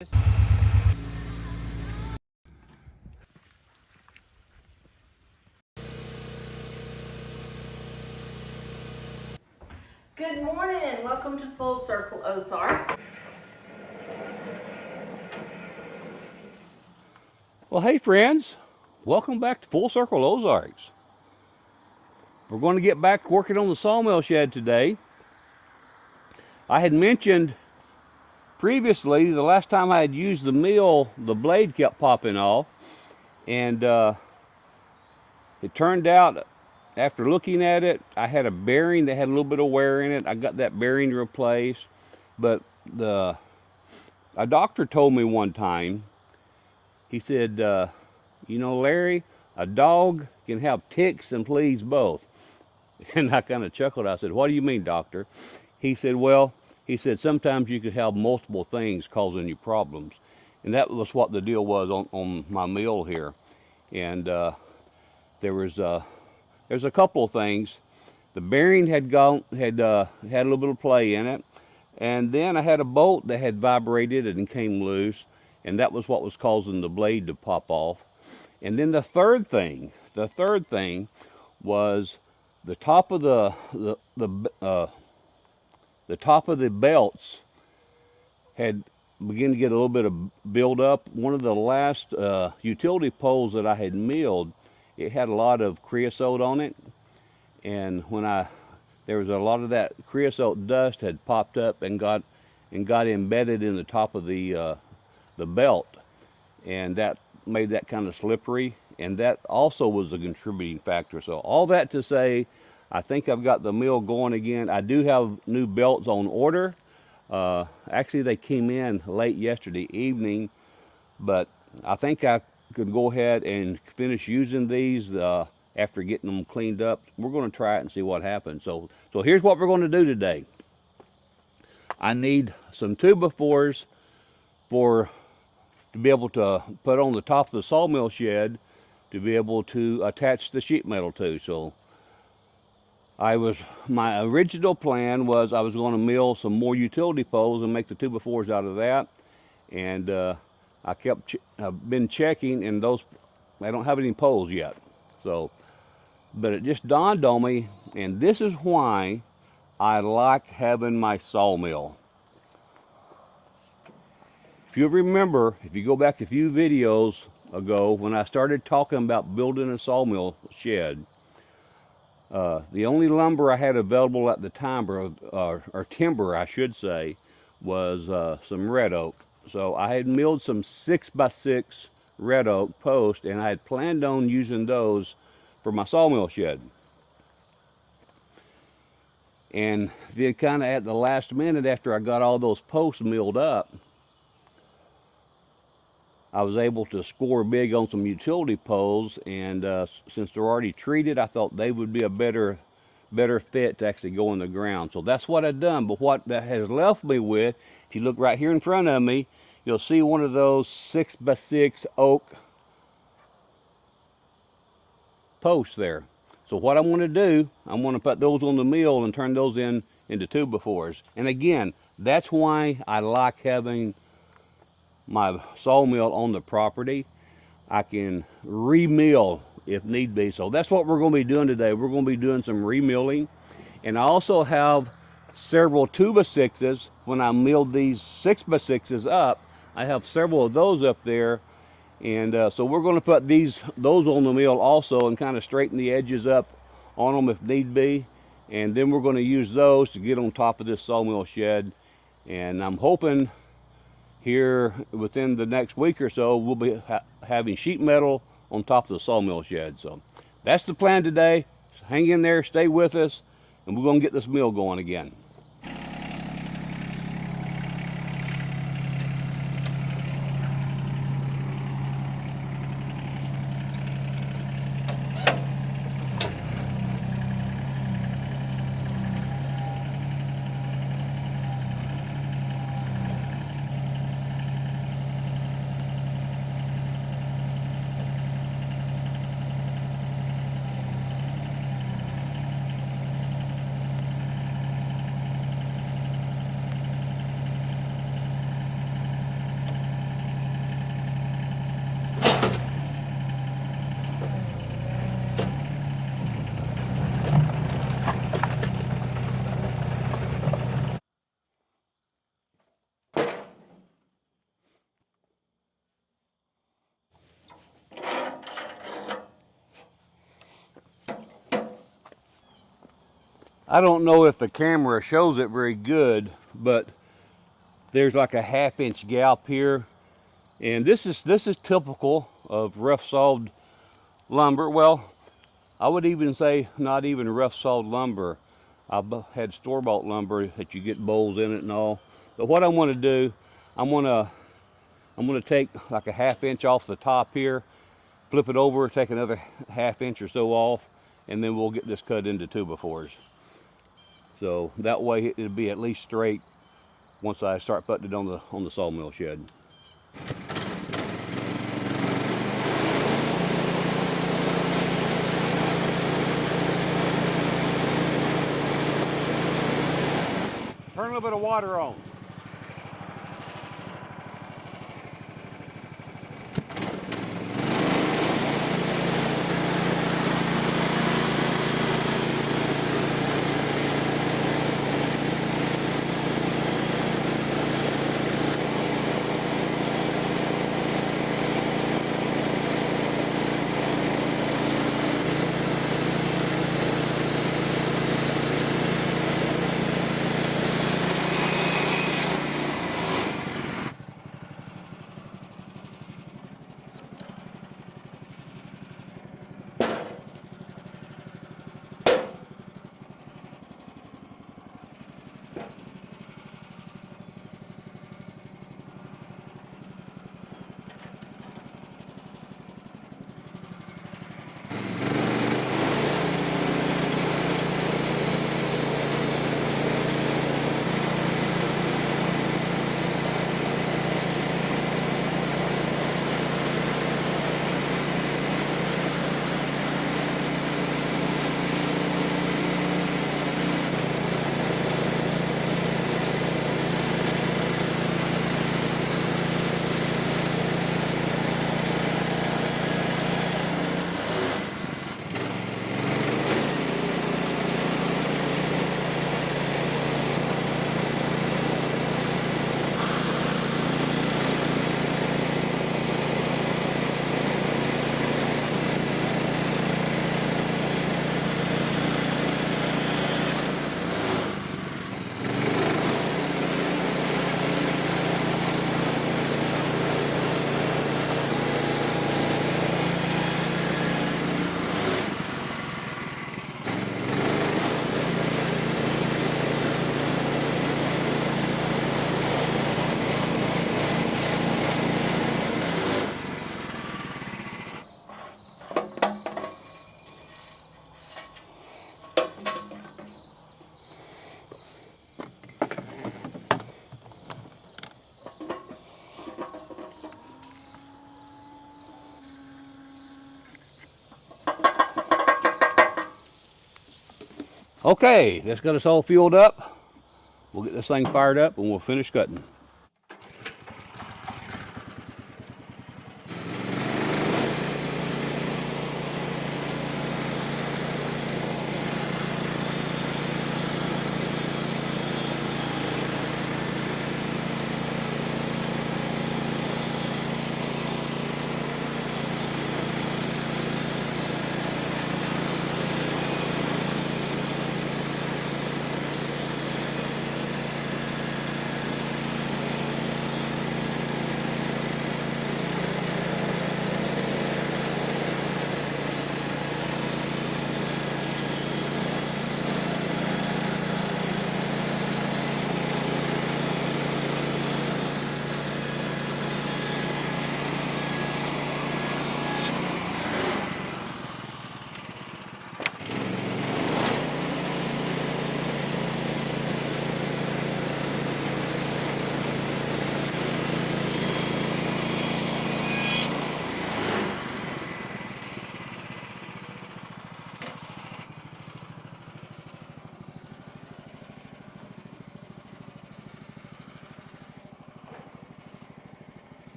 Good morning and welcome to Full Circle Ozarks. Well, hey friends, welcome back to Full Circle Ozarks. We're going to get back working on the sawmill shed today. I had mentioned previously the last time I had used the mill, the blade kept popping off, and it turned out after looking at it, I had a bearing that had a little bit of wear in it. I got that bearing replaced, but a doctor told me one time, he said, you know, Larry, a dog can have ticks and fleas both. And I kind of chuckled. I said, what do you mean, doctor? He said, well, he said, sometimes you could have multiple things causing you problems. And that was what the deal was on my mill here. And there's a couple of things. The bearing had had a little bit of play in it. And then I had a bolt that had vibrated and came loose. And that was what was causing the blade to pop off. And then the third thing was the top of the top of the belts had begun to get a little bit of build up. One of the last utility poles that I had milled, it had a lot of creosote on it, and there was a lot of that creosote dust had popped up and got embedded in the top of the belt, and that made that kind of slippery, and that also was a contributing factor. So all that to say, I think I've got the mill going again. I do have new belts on order. Actually, they came in late yesterday evening, but I think I could go ahead and finish using these after getting them cleaned up. We're going to try it and see what happens. So here's what we're going to do today. I need some 2x4s to be able to put on the top of the sawmill shed to be able to attach the sheet metal to. So my original plan was I was going to mill some more utility poles and make the 2x4s out of that. And I've been checking, and I don't have any poles yet. So, but it just dawned on me, and this is why I like having my sawmill. If you remember, if you go back a few videos ago when I started talking about building a sawmill shed, the only lumber I had available at the time, or timber I should say, was some red oak. So I had milled some 6x6 red oak posts, and I had planned on using those for my sawmill shed. And then kind of at the last minute, after I got all those posts milled up, I was able to score big on some utility poles, and since they're already treated, I thought they would be a better fit to actually go in the ground. So that's what I've done. But what that has left me with, if you look right here in front of me, you'll see one of those 6x6 oak posts there. So what I'm going to do, I'm going to put those on the mill and turn those into 2x4s. And again, that's why I like having my sawmill on the property. I can remill if need be. So that's what we're going to be doing today. We're going to be doing some remilling. And I also have several 2x6s. When I milled these 6x6s up, I have several of those up there. And so we're going to put those on the mill also and kind of straighten the edges up on them if need be. And then we're going to use those to get on top of this sawmill shed. And I'm hoping here within the next week or so, we'll be having sheet metal on top of the sawmill shed. So that's the plan today. So hang in there, stay with us, and we're going to get this mill going again. I don't know if the camera shows it very good, but there's like a 1/2 inch gap here, and this is typical of rough sawed lumber. Well, I would even say not even rough sawed lumber. I've had store-bought lumber that you get bowls in it and all. But what I want to do, I'm gonna take like a 1/2 inch off the top here, flip it over, take another 1/2 inch or so off, and then we'll get this cut into 2x4s. So that way it'll be at least straight once I start putting it on the sawmill shed. Turn a little bit of water on. Okay, that's got us all fueled up. We'll get this thing fired up and we'll finish cutting.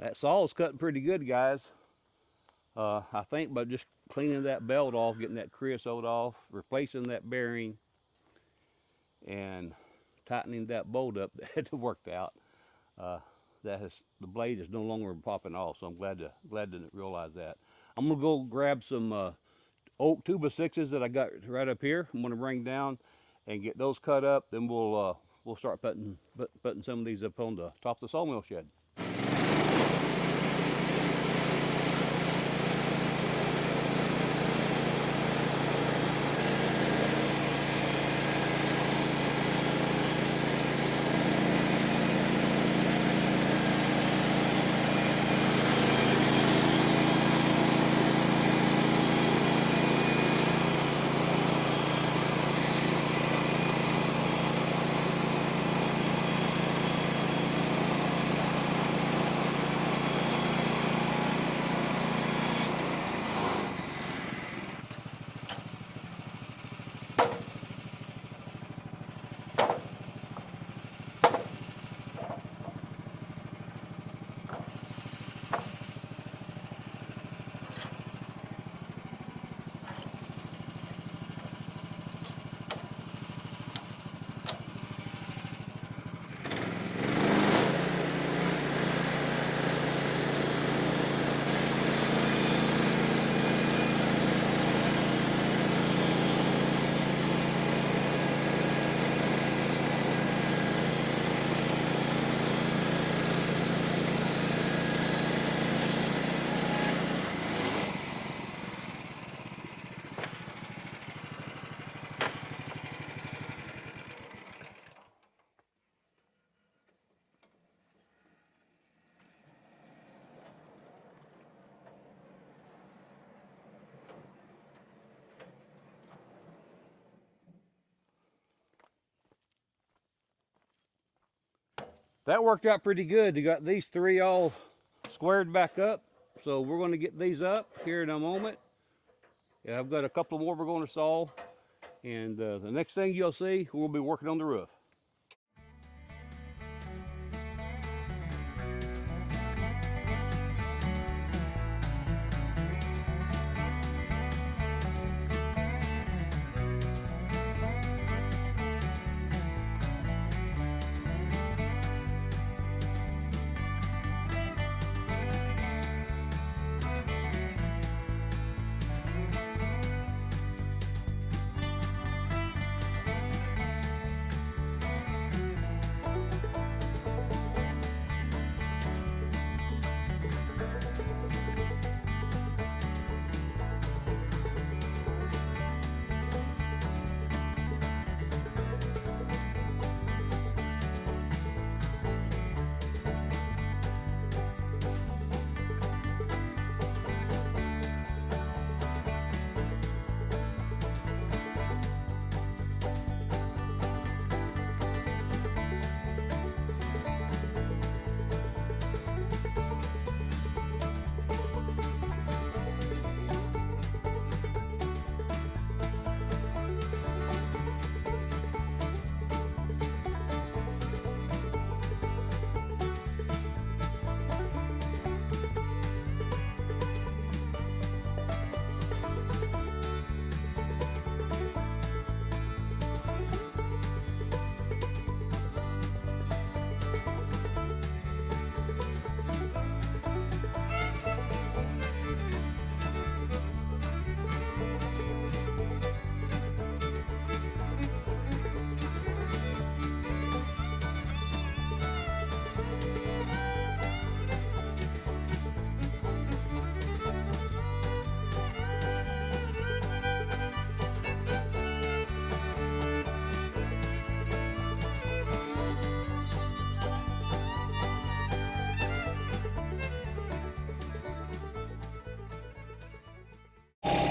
That saw is cutting pretty good, guys. I think by just cleaning that belt off, getting that creosote off, replacing that bearing, and tightening that bolt up that had worked out, the blade is no longer popping off. So I'm glad to realize that. I'm gonna go grab some oak 2x6s that I got right up here. I'm gonna bring down and get those cut up. Then we'll start putting some of these up on the top of the sawmill shed. That worked out pretty good. You got these three all squared back up. So we're going to get these up here in a moment. Yeah, I've got a couple more we're going to saw. And the next thing you'll see, we'll be working on the roof.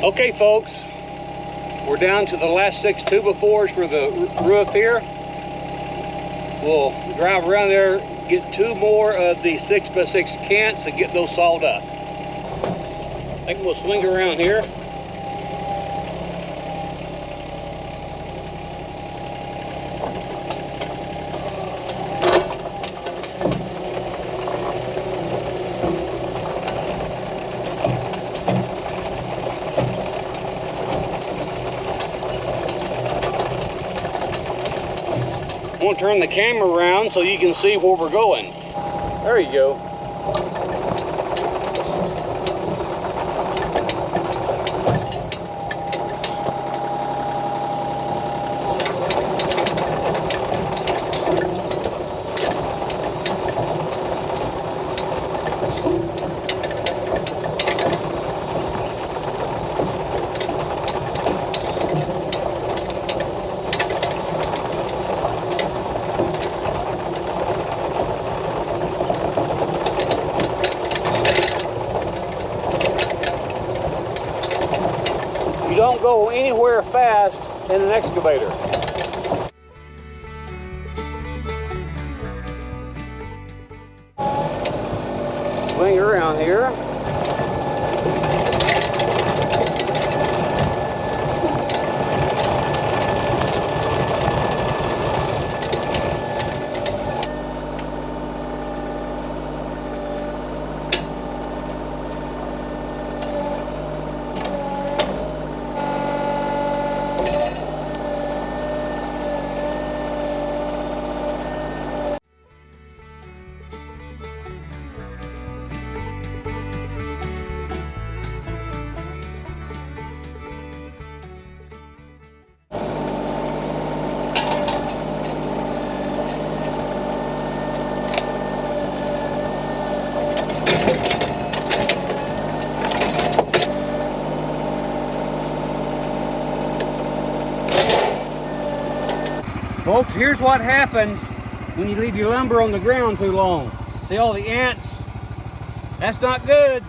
Okay, folks, we're down to the last 6 2x4s for the roof here. We'll drive around there, get 2 more of the 6x6 cants and get those sawed up. I think we'll swing around here. I want to turn the camera around so you can see where we're going. There you go. You don't go anywhere fast in an excavator. Swing around here. Folks, here's what happens when you leave your lumber on the ground too long. See all the ants? That's not good.